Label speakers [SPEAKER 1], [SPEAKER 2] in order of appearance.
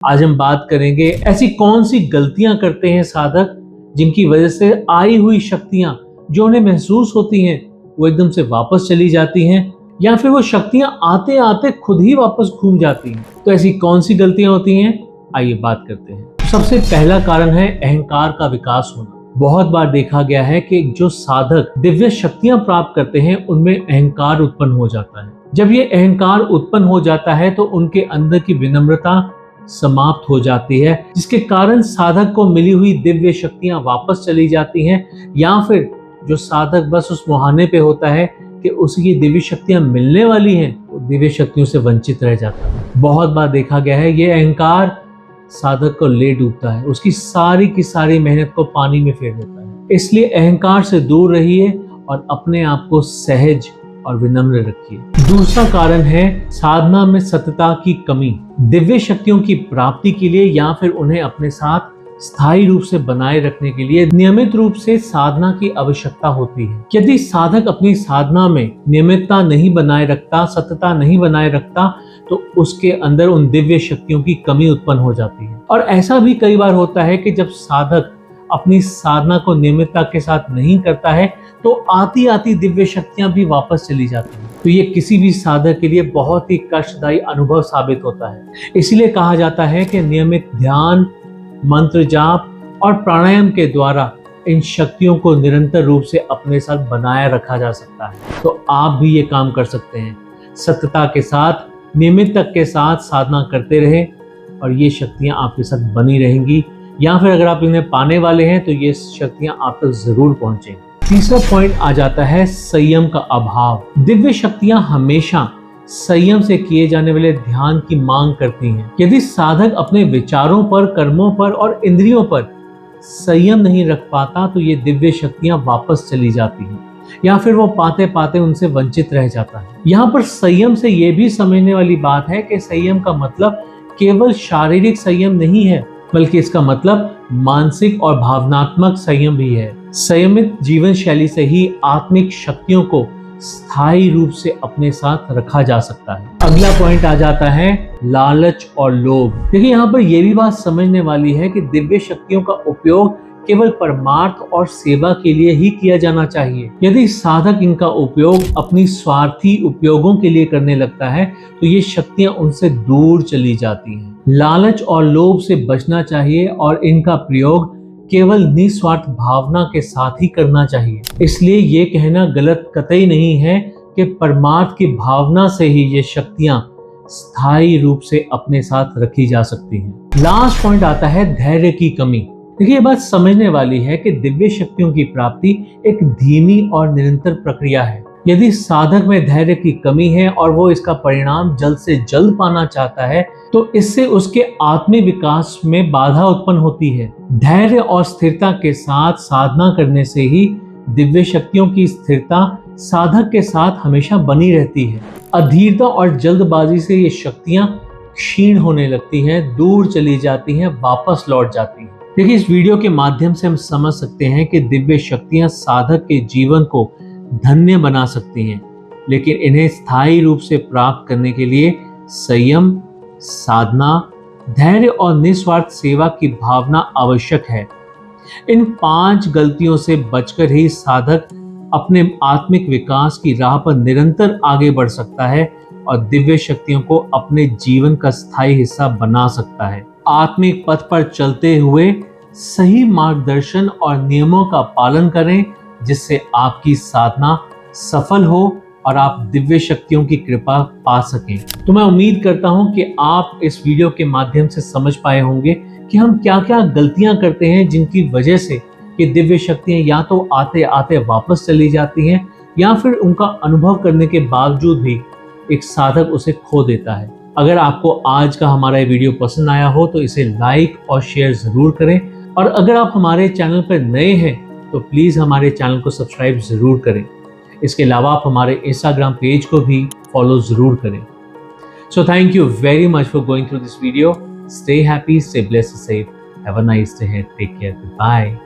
[SPEAKER 1] आज हम बात करेंगे ऐसी कौन सी गलतियां करते हैं साधक जिनकी वजह से आई हुई शक्तियां जो उन्हें महसूस होती हैं वो एकदम से वापस चली जाती हैं या फिर वो शक्तियां आते आते खुद ही वापस घूम जाती हैं। तो ऐसी कौन सी गलतियां होती हैं, आइए बात करते हैं। सबसे पहला कारण है अहंकार का विकास होना। बहुत बार देखा गया है कि जो साधक दिव्य शक्तियां प्राप्त करते हैं उनमें अहंकार उत्पन्न हो जाता है। जब ये अहंकार उत्पन्न हो जाता है तो उनके अंदर की विनम्रता समाप्त हो जाती है, जिसके कारण साधक को मिली हुई दिव्य शक्तियां वापस चली जाती हैं या फिर जो साधक बस उस मुहाने पे होता है कि उसकी दिव्य शक्तियां मिलने वाली हैं, वो दिव्य शक्तियों से वंचित रह जाता है। बहुत बार देखा गया है ये अहंकार साधक को ले डूबता है, उसकी सारी की सारी मेहनत को पानी में फेर देता है। इसलिए अहंकार से दूर रहिए और अपने आप को सहज और विनम्र रखिए। दूसरा कारण है साधना में सतता की कमी। दिव्य शक्तियों की प्राप्ति के लिए या फिर उन्हें अपने साथ स्थायी रूप से बनाए रखने के लिए नियमित रूप से साधना की आवश्यकता होती है। यदि साधक अपनी साधना में नियमितता नहीं बनाए रखता, सतता नहीं बनाए रखता, तो उसके अंदर उन दिव्य शक्तियों की कमी उत्पन्न हो जाती है। और ऐसा भी कई बार होता है कि जब साधक अपनी साधना को नियमितता के साथ नहीं करता है तो आती आती दिव्य शक्तियां भी वापस चली जाती हैं। तो ये किसी भी साधक के लिए बहुत ही कष्टदायी अनुभव साबित होता है। इसलिए कहा जाता है कि नियमित ध्यान, मंत्र जाप और प्राणायाम के द्वारा इन शक्तियों को निरंतर रूप से अपने साथ बनाए रखा जा सकता है। तो आप भी ये काम कर सकते हैं। सतता के साथ, नियमितता के साथ साधना करते रहें और ये शक्तियां आपके साथ बनी रहेंगी, या फिर अगर आप इन्हें पाने वाले हैं तो ये शक्तियां आप तक जरूर पहुंचेंगी। तीसरा पॉइंट आ जाता है संयम का अभाव। दिव्य शक्तियां हमेशा संयम से किए जाने वाले ध्यान की मांग करती हैं। यदि साधक अपने विचारों पर, कर्मों पर और इंद्रियों पर संयम नहीं रख पाता तो ये दिव्य शक्तियां वापस चली जाती हैं या फिर वो पाते पाते उनसे वंचित रह जाता है। यहाँ पर संयम से ये भी समझने वाली बात है कि संयम का मतलब केवल शारीरिक संयम नहीं है, बल्कि इसका मतलब मानसिक और भावनात्मक संयम भी है। संयमित जीवन शैली से ही आत्मिक शक्तियों को स्थायी रूप से अपने साथ रखा जा सकता है। अगला पॉइंट आ जाता है लालच और लोभ। देखिए यहाँ पर यह भी बात समझने वाली है कि दिव्य शक्तियों का उपयोग केवल परमार्थ और सेवा के लिए ही किया जाना चाहिए। यदि साधक इनका उपयोग अपनी स्वार्थी उपयोगों के लिए करने लगता है तो ये शक्तियां उनसे दूर चली जाती हैं। लालच और लोभ से बचना चाहिए और इनका प्रयोग केवल निस्वार्थ भावना के साथ ही करना चाहिए। इसलिए ये कहना गलत कतई नहीं है कि परमार्थ की भावना से ही ये शक्तियां स्थायी रूप से अपने साथ रखी जा सकती हैं। लास्ट पॉइंट आता है धैर्य की कमी। देखिए ये बात समझने वाली है कि दिव्य शक्तियों की प्राप्ति एक धीमी और निरंतर प्रक्रिया है। यदि साधक में धैर्य की कमी है और वो इसका परिणाम जल्द से जल्द पाना चाहता है तो इससे उसके आत्मिक विकास में बाधा उत्पन्न होती है। धैर्य और स्थिरता के साथ साधना करने से ही दिव्य शक्तियों की स्थिरता साधक के साथ हमेशा बनी रहती है। अधीरता और जल्दबाजी से ये शक्तियां क्षीण होने लगती हैं, दूर चली जाती हैं, वापस लौट जाती हैं। देखिए इस वीडियो के माध्यम से हम समझ सकते हैं कि दिव्य शक्तियां साधक के जीवन को धन्य बना सकती हैं, लेकिन इन्हें स्थायी रूप से प्राप्त करने के लिए संयम, साधना, धैर्य और निस्वार्थ सेवा की भावना आवश्यक है। इन 5 गलतियों से बचकर ही साधक अपने आत्मिक विकास की राह पर निरंतर आगे बढ़ सकता है और दिव्य शक्तियों को अपने जीवन का स्थायी हिस्सा बना सकता है। आत्मिक पथ पर चलते हुए सही मार्गदर्शन और नियमों का पालन करें, जिससे आपकी साधना सफल हो और आप दिव्य शक्तियों की कृपा पा सकें। तो मैं उम्मीद करता हूं कि आप इस वीडियो के माध्यम से समझ पाए होंगे कि हम क्या क्या गलतियां करते हैं जिनकी वजह से ये दिव्य शक्तियां या तो आते आते वापस चली जाती हैं या फिर उनका अनुभव करने के बावजूद भी एक साधक उसे खो देता है। अगर आपको आज का हमारा ये वीडियो पसंद आया हो तो इसे लाइक और शेयर जरूर करें, और अगर आप हमारे चैनल पर नए हैं तो प्लीज हमारे चैनल को सब्सक्राइब जरूर करें। इसके अलावा आप हमारे इंस्टाग्राम पेज को भी फॉलो जरूर करें। So thank you very much for going through this video. Stay happy, stay blessed, safe, have a nice day, take care, bye.